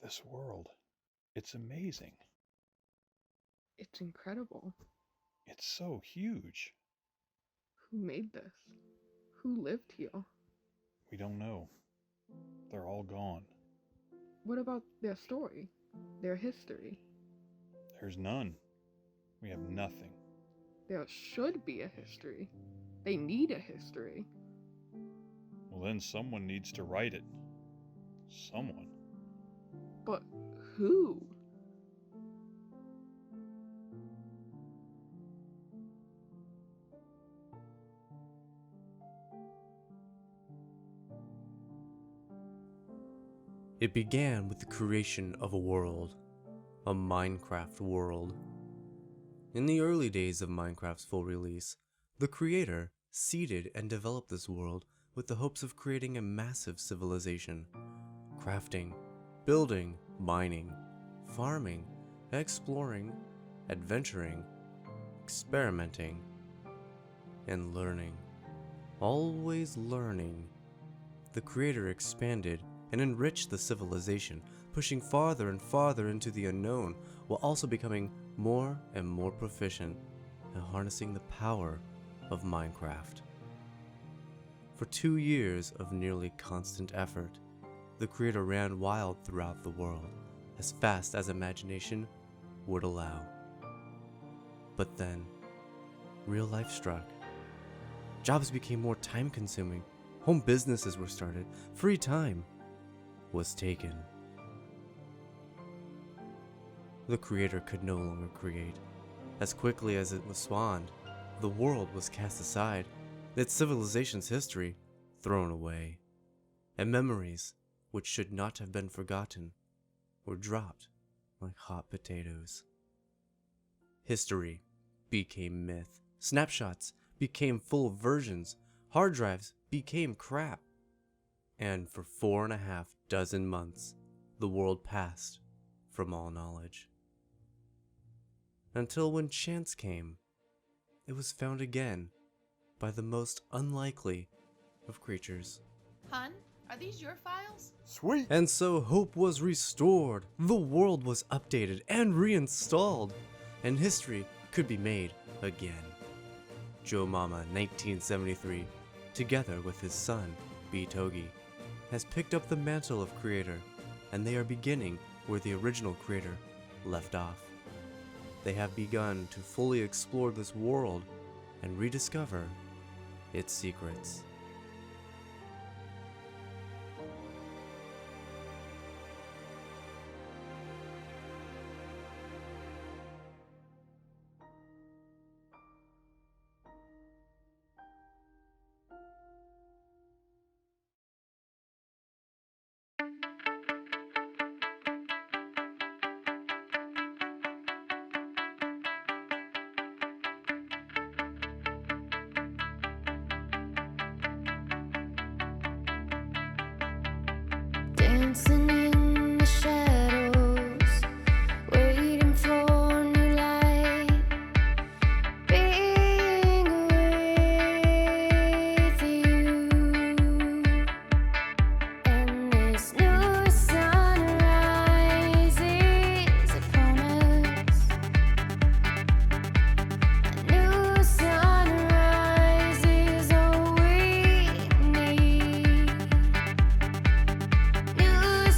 this world. It's amazing. It's incredible. It's so huge. Who made this? Who lived here? We don't know. They're all gone. What about their story? Their history? There's none. We have nothing. There should be a history. They need a history. Well, then someone needs to write it. Someone. But who? It began with the creation of a world, a Minecraft world. In the early days of Minecraft's full release, the creator seeded and developed this world with the hopes of creating a massive civilization, crafting, building, mining, farming, exploring, adventuring, experimenting, and learning. Always learning. The creator expanded and enriched the civilization, pushing farther and farther into the unknown, while also becoming more and more proficient at harnessing the power of Minecraft. For 2 years of nearly constant effort, the creator ran wild throughout the world, as fast as imagination would allow. But then, real life struck. Jobs became more time-consuming, home businesses were started, free time was taken. The creator could no longer create. As quickly as it was spawned, the world was cast aside, its civilization's history thrown away, and memories, which should not have been forgotten, were dropped like hot potatoes. History became myth. Snapshots became full versions. Hard drives became crap. And for 4.5 dozen months, the world passed from all knowledge. Until when chance came, it was found again by the most unlikely of creatures. Hun, are these your files? Sweet! And so hope was restored, the world was updated and reinstalled, and history could be made again. Joe Mama 1973, together with his son, B. Togi, has picked up the mantle of creator, and they are beginning where the original creator left off. They have begun to fully explore this world and rediscover its secrets. Dancing in the shadows, waiting for new light, being with you. And this new sunrise is upon us. A new sunrise is all we need. New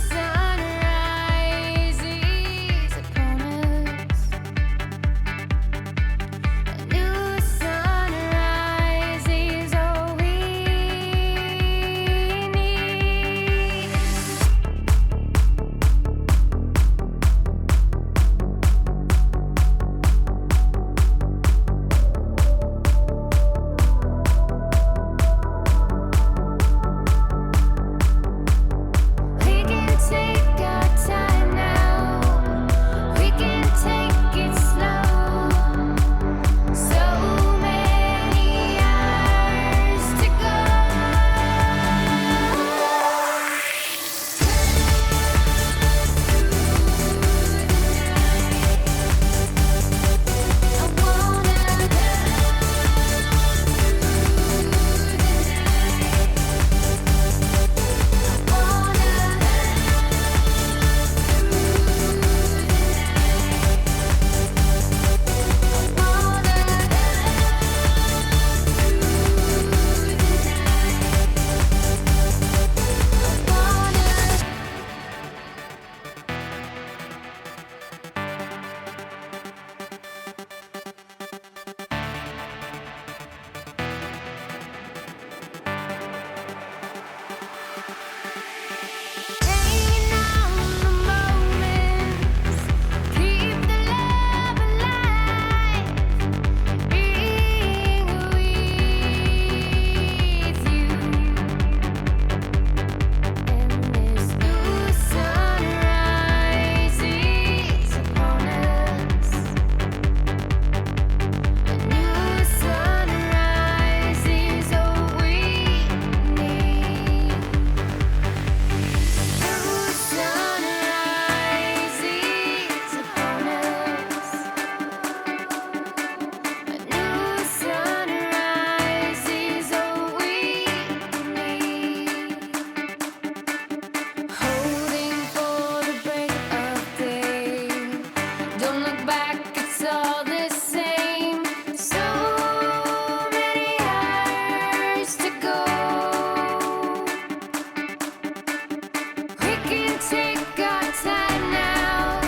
can take our time now.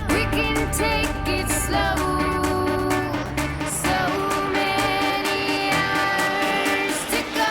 We can take it slow. So many hours to go.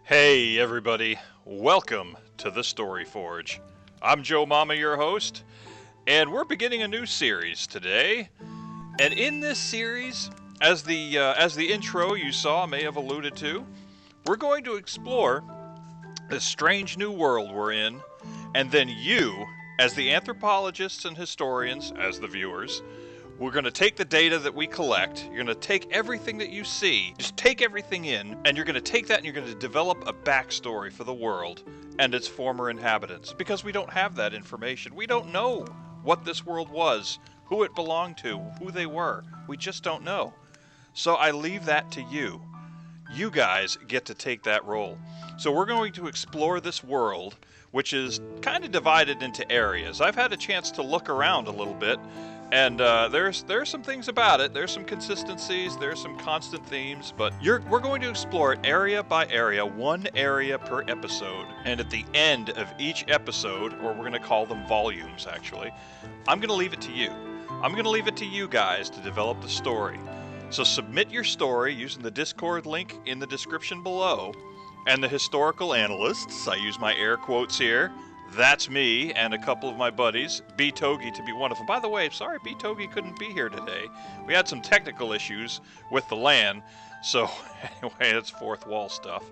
Hey everybody, welcome to the Story Forge. I'm Joe Mama, your host, and we're beginning a new series today. And in this series, as the intro you saw may have alluded to, we're going to explore this strange new world we're in, and then you, as the anthropologists and historians, as the viewers, we're going to take the data that we collect, you're going to take everything that you see, just take everything in, and you're going to take that and you're going to develop a backstory for the world and its former inhabitants. Because we don't have that information. We don't know what this world was, who it belonged to, who they were. We just don't know. So I leave that to you. You guys get to take that role. So we're going to explore this world, which is kind of divided into areas. I've had a chance to look around a little bit, and there's some things about it. There's some consistencies, there's some constant themes, but we're going to explore it area by area, one area per episode. And at the end of each episode, or we're going to call them volumes actually, I'm going to leave it to you. I'm going to leave it to you guys to develop the story. So submit your story using the Discord link in the description below. And the Historical Analysts, I use my air quotes here, that's me and a couple of my buddies, B. Togi to be one of them. By the way, sorry B. Togi couldn't be here today. We had some technical issues with the LAN, so anyway, that's fourth wall stuff.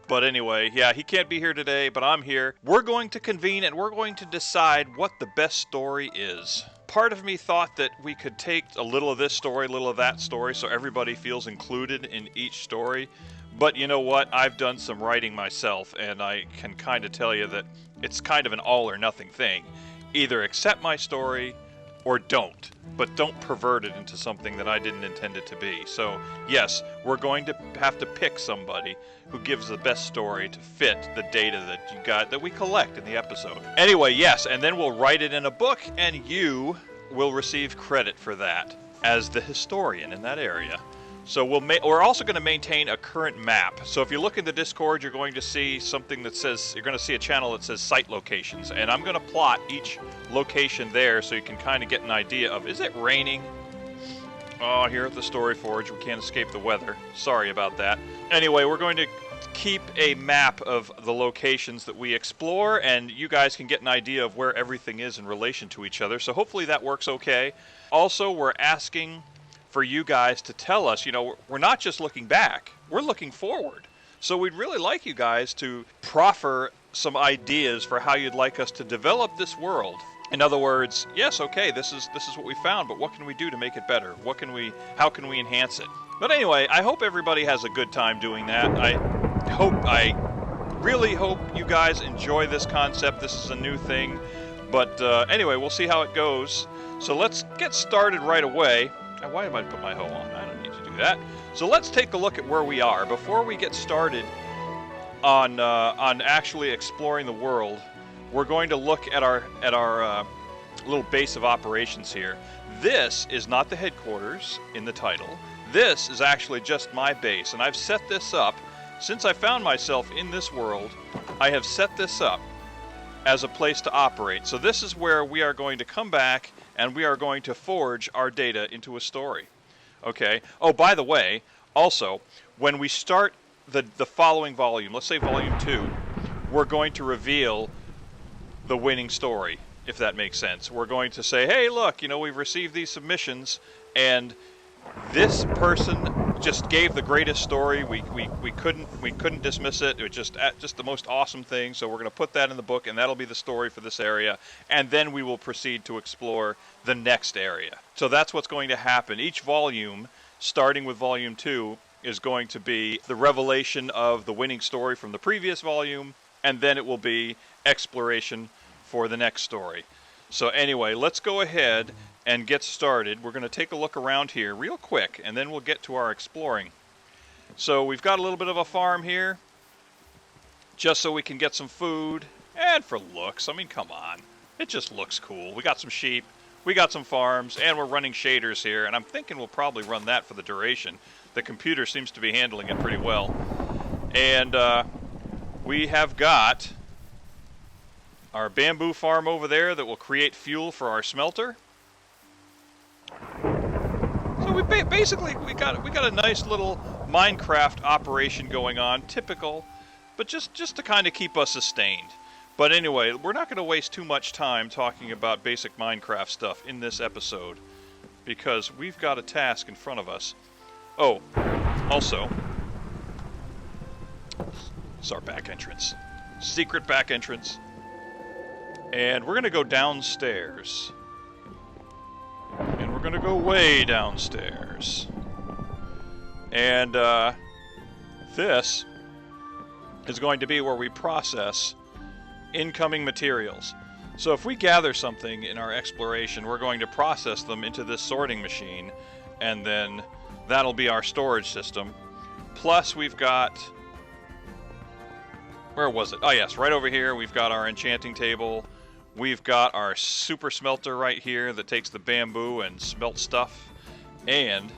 But anyway, yeah, he can't be here today, but I'm here. We're going to convene and we're going to decide what the best story is. Part of me thought that we could take a little of this story, a little of that story, so everybody feels included in each story. But you know what? I've done some writing myself, and I can kind of tell you that it's kind of an all or nothing thing. Either accept my story or don't, but don't pervert it into something that I didn't intend it to be. So yes, we're going to have to pick somebody who gives the best story to fit the data that you got, that we collect in the episode. Anyway, yes, and then we'll write it in a book, and you will receive credit for that as the historian in that area. So we're also going to maintain a current map. So if you look in the Discord, you're going to see something that says, you're going to see a channel that says site locations. And I'm going to plot each location there so you can kind of get an idea of, is it raining? Oh, here at the Story Forge, we can't escape the weather. Sorry about that. Anyway, we're going to keep a map of the locations that we explore, and you guys can get an idea of where everything is in relation to each other. So hopefully that works okay. Also, we're asking for you guys to tell us, you know, we're not just looking back, we're looking forward. So we'd really like you guys to proffer some ideas for how you'd like us to develop this world. In other words, yes, okay, this is what we found, but what can we do to make it better? How can we enhance it? But anyway, I hope everybody has a good time doing that. I really hope you guys enjoy this concept. This is a new thing. But anyway, we'll see how it goes. So let's get started right away. Why did I put my hoe on? I don't need to do that. So let's take a look at where we are. Before we get started on actually exploring the world, we're going to look at our little base of operations here. This is not the headquarters in the title. This is actually just my base, and I've set this up. Since I found myself in this world, I have set this up as a place to operate. So this is where we are going to come back and we are going to forge our data into a story. Okay. Oh, by the way, also, when we start the following volume, let's say volume 2, we're going to reveal the winning story, if that makes sense. We're going to say, hey, look, we've received these submissions, and this person just gave the greatest story. We couldn't dismiss it. It was just the most awesome thing. So we're going to put that in the book, and that'll be the story for this area. And then we will proceed to explore the next area. So that's what's going to happen. Each volume, starting with volume 2, is going to be the revelation of the winning story from the previous volume, and then it will be exploration for the next story. So anyway, let's go ahead and get started. We're going to take a look around here real quick, and then we'll get to our exploring. So we've got a little bit of a farm here, just so we can get some food, and for looks. I mean, come on. It just looks cool. We got some sheep, we got some farms, and we're running shaders here, and I'm thinking we'll probably run that for the duration. The computer seems to be handling it pretty well. And we have got our bamboo farm over there that will create fuel for our smelter. So we got a nice little Minecraft operation going on, typical, but just to kind of keep us sustained. But anyway, we're not going to waste too much time talking about basic Minecraft stuff in this episode, because we've got a task in front of us. Oh, also, it's our back entrance. Secret back entrance. And we're going to go downstairs. And we're going to go way downstairs. And this is going to be where we process incoming materials. So if we gather something in our exploration, we're going to process them into this sorting machine, and then that'll be our storage system. Plus we've got... Where was it? Oh yes, right over here we've got our enchanting table. We've got our super smelter right here that takes the bamboo and smelts stuff. And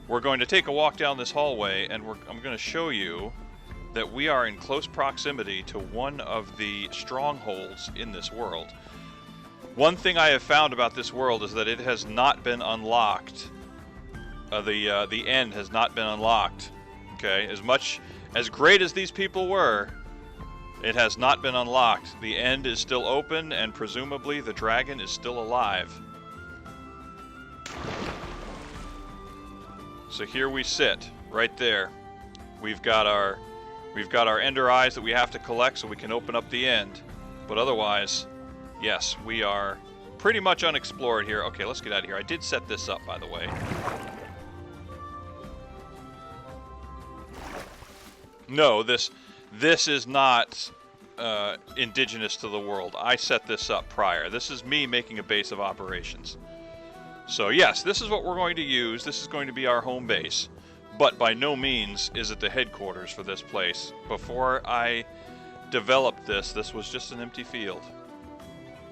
we're going to take a walk down this hallway, and I'm going to show you that we are in close proximity to one of the strongholds in this world. One thing I have found about this world is that it has not been unlocked. The end has not been unlocked. Okay, as great as these people were, it has not been unlocked. The end is still open, and presumably the dragon is still alive. So here we sit, right there. We've got our ender eyes that we have to collect so we can open up the end. But otherwise, yes, we are pretty much unexplored here. Okay, let's get out of here. I did set this up, by the way. No, this is not indigenous to the world. I set this up prior. This is me making a base of operations. So yes, this is what we're going to use. This is going to be our home base. But by no means is it the headquarters for this place. Before I developed this was just an empty field.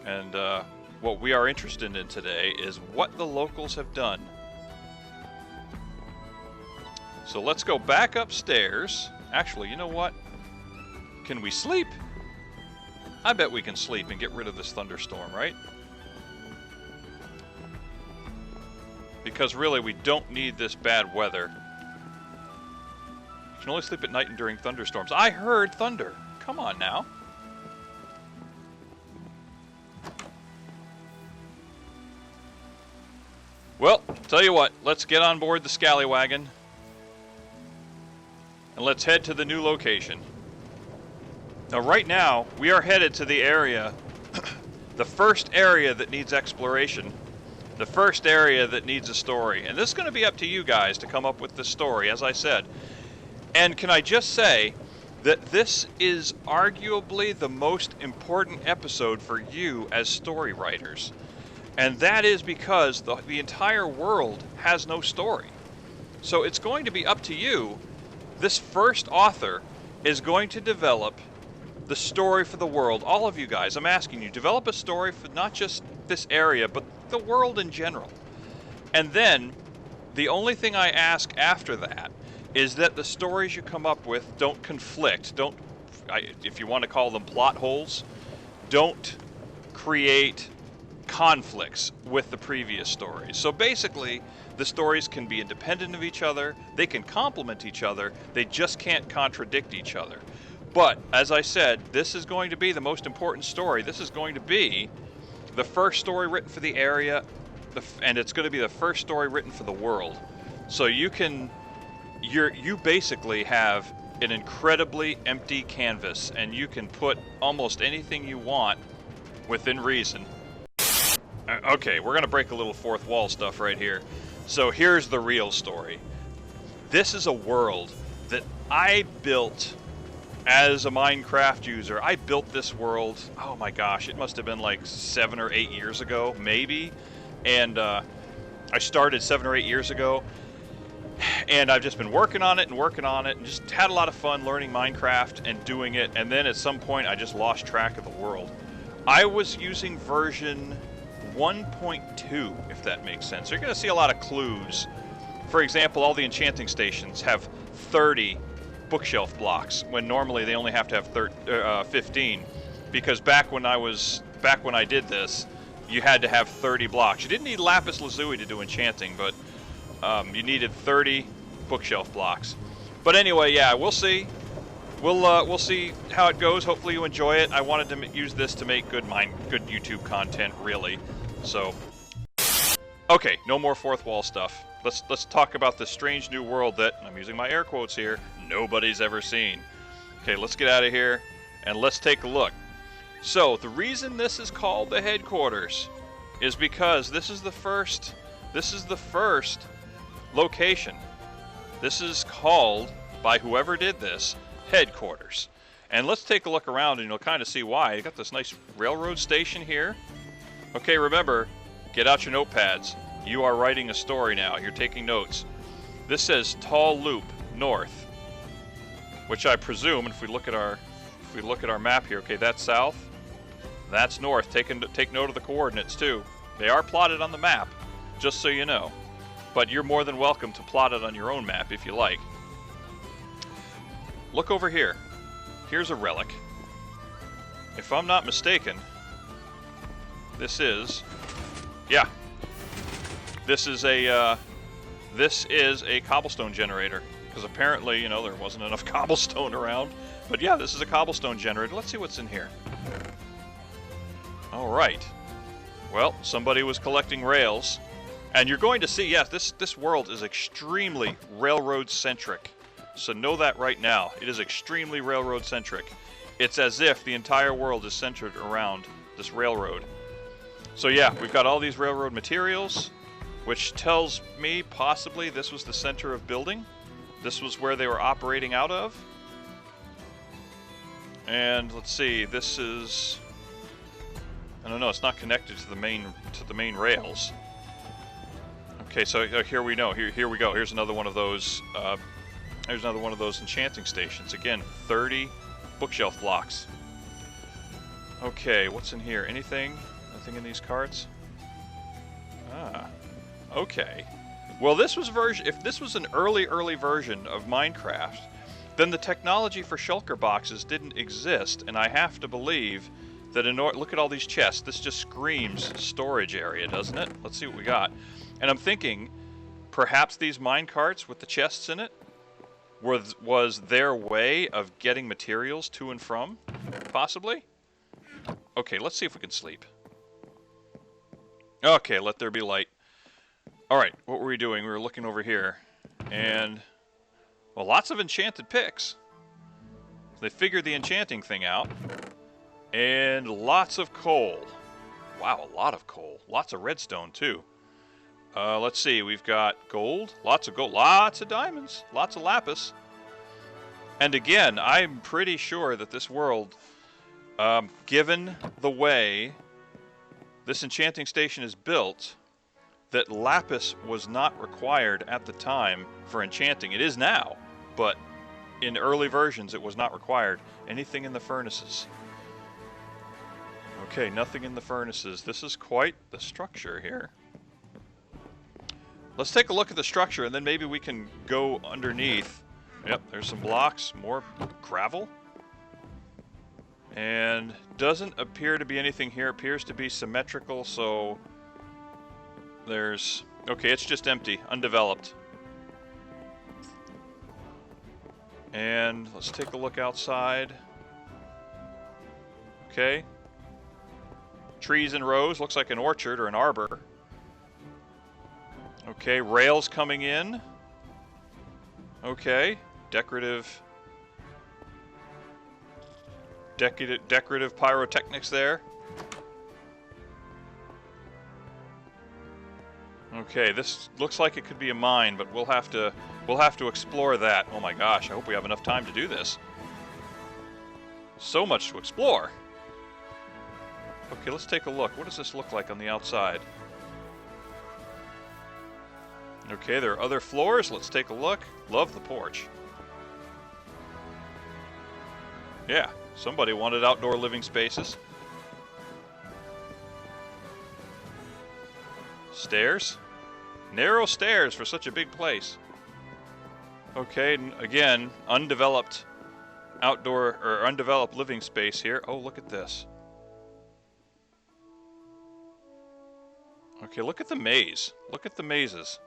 And what we are interested in today is what the locals have done. So let's go back upstairs. Actually, you know what? Can we sleep? I bet we can sleep and get rid of this thunderstorm, right? Because really, we don't need this bad weather. You can only sleep at night and during thunderstorms. I heard thunder. Come on now. Well, tell you what, let's get on board the scallywagon. And let's head to the new location. Now, right now, we are headed to the area, the first area that needs exploration, the first area that needs a story. And this is going to be up to you guys to come up with the story, as I said. And can I just say that this is arguably the most important episode for you as story writers. And that is because the entire world has no story. So it's going to be up to you. This first author is going to develop the story for the world. All of you guys, I'm asking you, develop a story for not just this area, but the world in general. And then, the only thing I ask after that is that the stories you come up with don't conflict. If you want to call them plot holes, don't create conflicts with the previous stories. So basically, the stories can be independent of each other, they can complement each other, they just can't contradict each other. But, as I said, this is going to be the most important story. This is going to be the first story written for the area, and it's going to be the first story written for the world. So you basically have an incredibly empty canvas, and you can put almost anything you want within reason. Okay, we're going to break a little fourth wall stuff right here. So here's the real story. This is a world that I built as a Minecraft user. I built this world, oh my gosh, it must have been like 7 or 8 years ago, maybe. And I started 7 or 8 years ago. And I've just been working on it and just had a lot of fun learning Minecraft and doing it. And then at some point I just lost track of the world. I was using version 1.2, if that makes sense. So you're going to see a lot of clues. For example, all the enchanting stations have 30 bookshelf blocks when normally they only have to have 15, because back when I did this, you had to have 30 blocks. You didn't need lapis lazuli to do enchanting, but you needed 30 bookshelf blocks. But anyway, yeah, we'll see. We'll see how it goes. Hopefully you enjoy it. I wanted to use this to make good YouTube content, really. So, okay, no more fourth wall stuff. Let's talk about this strange new world that, I'm using my air quotes here, nobody's ever seen. Okay, let's get out of here and let's take a look. So, the reason this is called the headquarters is because this is the first location. This is called, by whoever did this, headquarters. And let's take a look around and you'll kind of see why. You got this nice railroad station here. Okay, remember, get out your notepads. You are writing a story now. You're taking notes. This says Tall Loop North, which I presume, if we look at our map here, okay, that's south, that's north. Take note of the coordinates too. They are plotted on the map, just so you know. But you're more than welcome to plot it on your own map if you like. Look over here. Here's a relic. If I'm not mistaken, this is a cobblestone generator, because apparently, you know, there wasn't enough cobblestone around. But yeah, this is a cobblestone generator. Let's see what's in here. All right. Well, somebody was collecting rails, and you're going to see, yes, this world is extremely railroad-centric. So know that right now. It is extremely railroad-centric. It's as if the entire world is centered around this railroad. So yeah, we've got all these railroad materials, which tells me possibly this was the center of building. This was where they were operating out of. And let's see, this is, I don't know, it's not connected to the main rails. Okay, so here we know. Here we go. Here's another one of those. Here's another one of those enchanting stations. Again, 30 bookshelf blocks. Okay, what's in here? Anything? Nothing in these carts? Ah, okay. Well, if this was an early version of Minecraft, then the technology for shulker boxes didn't exist, and I have to believe that look at all these chests. This just screams storage area, doesn't it? Let's see what we got. And I'm thinking, perhaps these mine carts with the chests in it was their way of getting materials to and from, possibly? Okay, let's see if we can sleep. Okay, let there be light. Alright, what were we doing? We were looking over here. And, well, lots of enchanted picks. They figured the enchanting thing out. And lots of coal. Wow, a lot of coal. Lots of redstone, too. Let's see. We've got gold. Lots of gold. Lots of diamonds. Lots of lapis. And again, I'm pretty sure that this world, given the way this enchanting station is built, that lapis was not required at the time for enchanting. It is now, but in early versions it was not required. Anything in the furnaces? Okay, nothing in the furnaces. This is quite the structure here. Let's take a look at the structure and then maybe we can go underneath. Yep, there's some blocks, more gravel. And doesn't appear to be anything here. Appears to be symmetrical, so there's... Okay, it's just empty, undeveloped. And let's take a look outside. Okay. Trees in rows, looks like an orchard or an arbor. Okay, rails coming in. Okay, decorative pyrotechnics there. Okay, this looks like it could be a mine, but we'll have to explore that. Oh my gosh, I hope we have enough time to do this. So much to explore. Okay, let's take a look. What does this look like on the outside? Okay, there are other floors. Let's take a look. Love the porch. Yeah, somebody wanted outdoor living spaces. Stairs. Narrow stairs for such a big place. Okay, again, undeveloped outdoor or undeveloped living space here. Oh, look at this. Okay, look at the maze. Look at the mazes.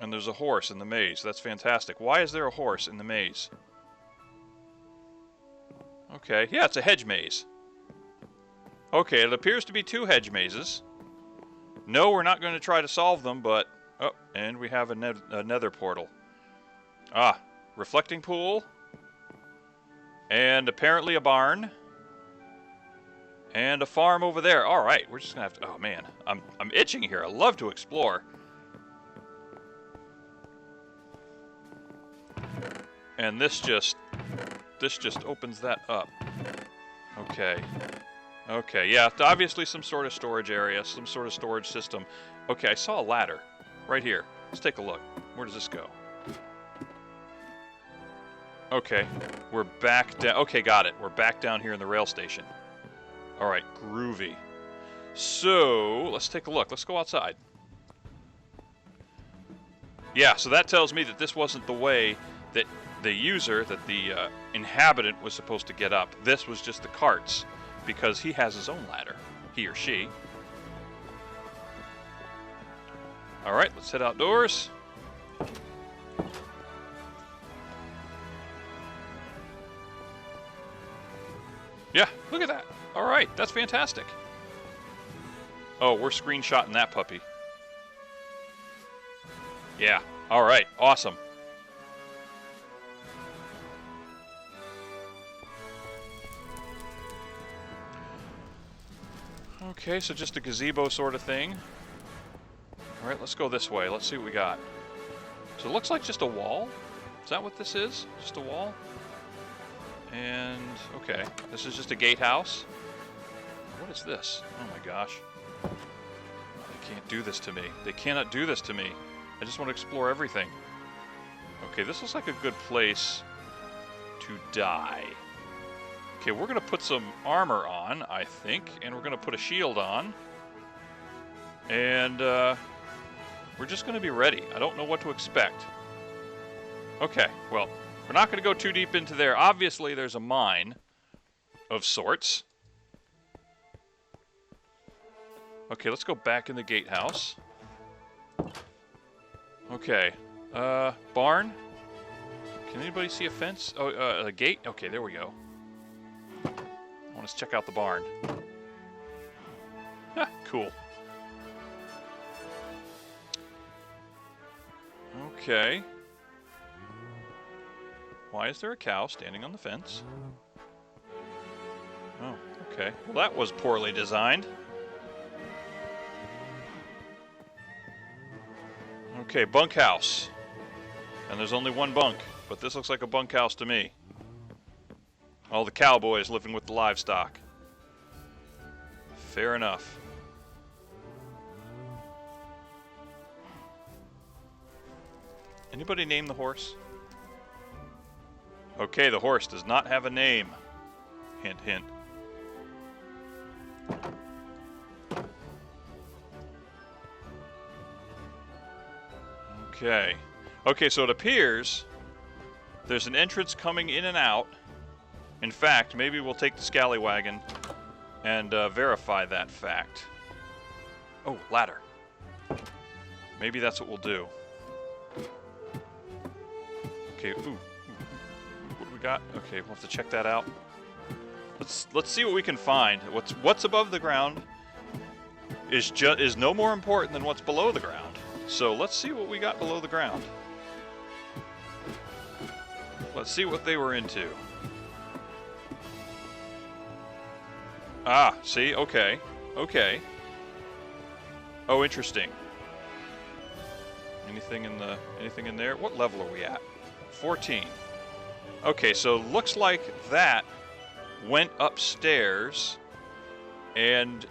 And there's a horse in the maze. That's fantastic. Why is there a horse in the maze? Okay, yeah, it's a hedge maze. Okay, it appears to be 2 hedge mazes. No, we're not going to try to solve them, but... Oh, and we have a nether portal. Ah, reflecting pool. And apparently a barn. And a farm over there. All right, we're just going to have to... Oh, man, I'm itching here. I love to explore. And this just opens that up. Okay. Okay, yeah, obviously some sort of storage area, some sort of storage system. Okay, I saw a ladder right here. Let's take a look. Where does this go? Okay, we're back down. Okay, got it. We're back down here in the rail station. All right, groovy. So, let's take a look. Let's go outside. Yeah, so that tells me that this wasn't the way that the user, that the inhabitant was supposed to get up. This was just the carts, because he has his own ladder, he or she. All right, let's head outdoors. Yeah, look at that. All right, that's fantastic. Oh, we're screenshotting that puppy. Yeah, all right, awesome. Okay, so just a gazebo sort of thing. All right, let's go this way. Let's see what we got. So it looks like just a wall. Is that what this is? Just a wall? And, okay, this is just a gatehouse. What is this? Oh my gosh. They can't do this to me. They cannot do this to me. I just want to explore everything. Okay, this looks like a good place to die. Okay, we're going to put some armor on, I think, and we're going to put a shield on. And we're just going to be ready. I don't know what to expect. Okay, well, we're not going to go too deep into there. Obviously, there's a mine of sorts. Okay, let's go back in the gatehouse. Okay, barn? Can anybody see a fence? Oh, a gate? Okay, there we go. I want to check out the barn. Ha, cool. Okay. Why is there a cow standing on the fence? Oh, okay. Well, that was poorly designed. Okay, bunkhouse. And there's only one bunk, but this looks like a bunkhouse to me. All the cowboys living with the livestock. Fair enough. Anybody name the horse? Okay, the horse does not have a name. Hint, hint. Okay. Okay, so it appears there's an entrance coming in and out. In fact, maybe we'll take the scallywagon and verify that fact. Oh, ladder. Maybe that's what we'll do. Okay, ooh. What do we got? Okay, we'll have to check that out. Let's see what we can find. What's above the ground is no more important than what's below the ground. So let's see what we got below the ground. Let's see what they were into. Ah, see? Okay. Okay. Oh, interesting. Anything in there? What level are we at? 14. Okay, so looks like that went upstairs and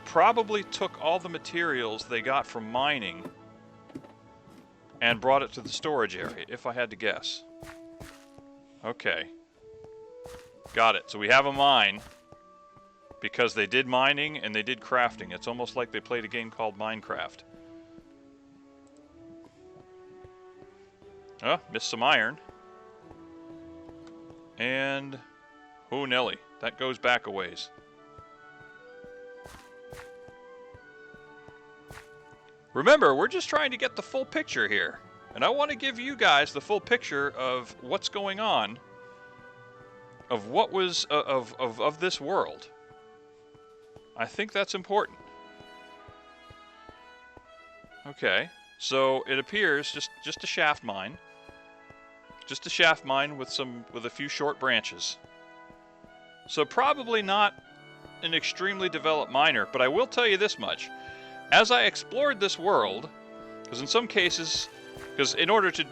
probably took all the materials they got from mining and brought it to the storage area, if I had to guess. Okay. Got it. So we have a mine because they did mining and they did crafting. It's almost like they played a game called Minecraft. Oh, missed some iron. And... oh, Nelly. That goes back a ways. Remember, we're just trying to get the full picture here. And I want to give you guys the full picture of what's going on. Of what was... of this world. I think that's important. Okay. So, it appears just a shaft mine. Just a shaft mine with a few short branches. So probably not an extremely developed miner, but I will tell you this much. As I explored this world, because in some cases, because in order to,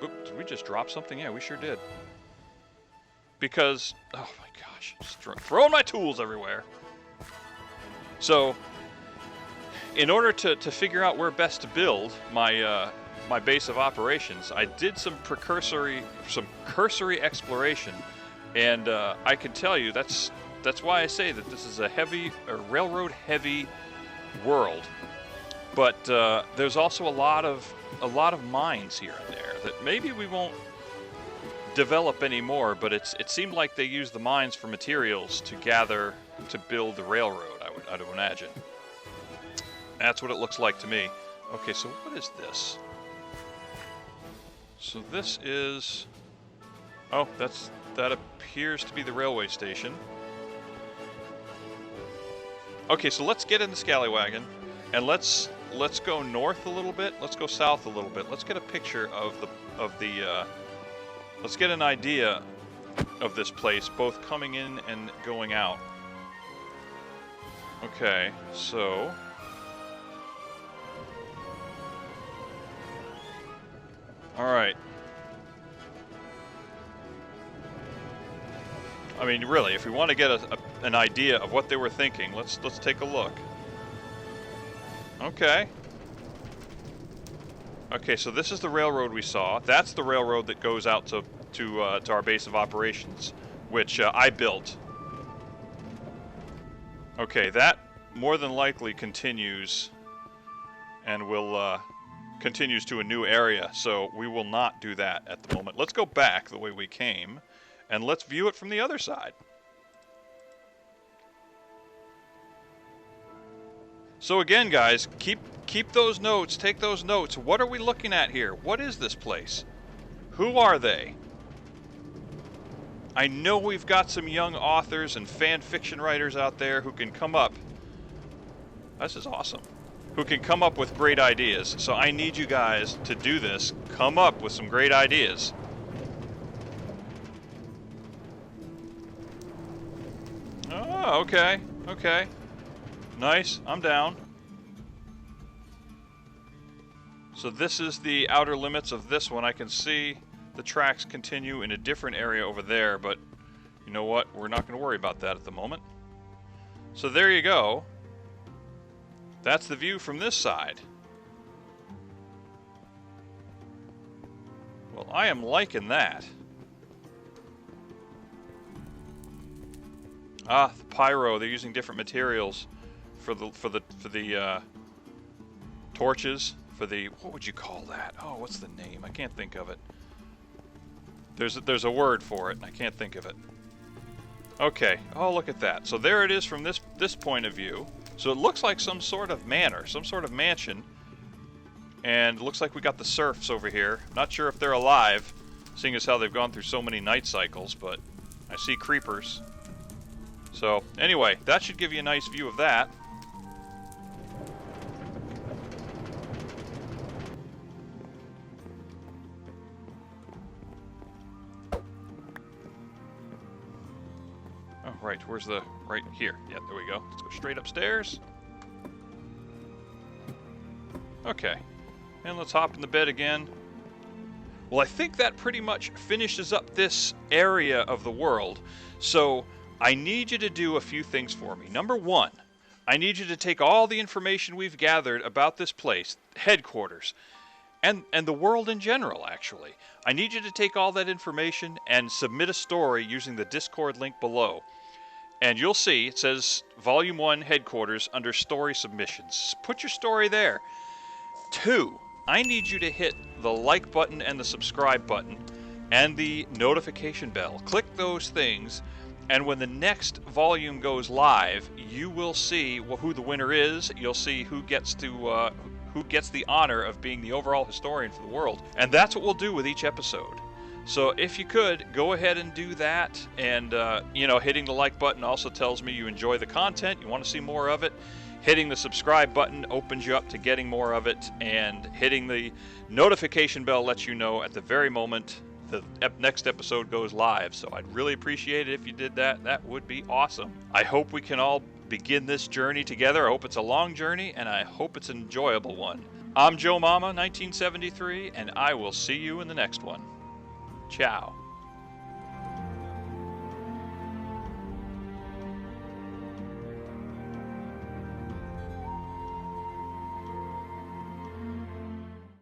oops, did we just drop something? Yeah, we sure did. Because, oh my gosh, just throwing my tools everywhere. So, in order to figure out where best to build my my base of operations, I did some cursory exploration, and I can tell you that's why I say that this is a railroad heavy world. But there's also a lot of mines here and there that maybe we won't develop anymore. But it seemed like they used the mines for materials to gather to build the railroad. I'd imagine. That's what it looks like to me. Okay, so what is this? So this is... oh, that appears to be the railway station. Okay, so let's get in the scallywagon, and let's go north a little bit. Let's go south a little bit. Let's get a picture of the let's get an idea of this place, both coming in and going out. Okay, so... alright. I mean, really, if we want to get an idea of what they were thinking, let's take a look. Okay. Okay, so this is the railroad we saw. That's the railroad that goes out to our base of operations, which I built. Okay, that more than likely continues and will continues to a new area, so we will not do that at the moment. Let's go back the way we came, and let's view it from the other side. So again, guys, keep those notes, take those notes. What are we looking at here? What is this place? Who are they? I know we've got some young authors and fan fiction writers out there who can come up. This is awesome. Who can come up with great ideas. So I need you guys to do this. Come up with some great ideas. Oh, okay. Okay. Nice. I'm down. So this is the outer limits of this one. I can see the tracks continue in a different area over there, but you know what? We're not going to worry about that at the moment. So there you go. That's the view from this side. Well, I am liking that. Ah, the pyro. They're using different materials for the torches. For the, what would you call that? Oh, what's the name? I can't think of it. There's a word for it, and I can't think of it. Okay. Oh, look at that. So there it is from this point of view. So it looks like some sort of manor, some sort of mansion. And it looks like we got the serfs over here. Not sure if they're alive, seeing as how they've gone through so many night cycles, but I see creepers. So, anyway, that should give you a nice view of that. Oh, right, where's the... right here. Yeah, there we go. Let's go straight upstairs. Okay. And let's hop in the bed again. Well, I think that pretty much finishes up this area of the world. So, I need you to do a few things for me. Number one, I need you to take all the information we've gathered about this place, headquarters, and the world in general, actually. I need you to take all that information and submit a story using the Discord link below. And you'll see, it says Volume 1 Headquarters under Story Submissions. Put your story there. 2, I need you to hit the like button and the subscribe button and the notification bell. Click those things, and when the next volume goes live, you will see who the winner is. You'll see who gets the honor of being the overall historian for the world. And that's what we'll do with each episode. So if you could, go ahead and do that. And, hitting the like button also tells me you enjoy the content, you want to see more of it. Hitting the subscribe button opens you up to getting more of it. And hitting the notification bell lets you know at the very moment the next episode goes live. So I'd really appreciate it if you did that. That would be awesome. I hope we can all begin this journey together. I hope it's a long journey, and I hope it's an enjoyable one. I'm Joe Mama, 1973, and I will see you in the next one. Ciao.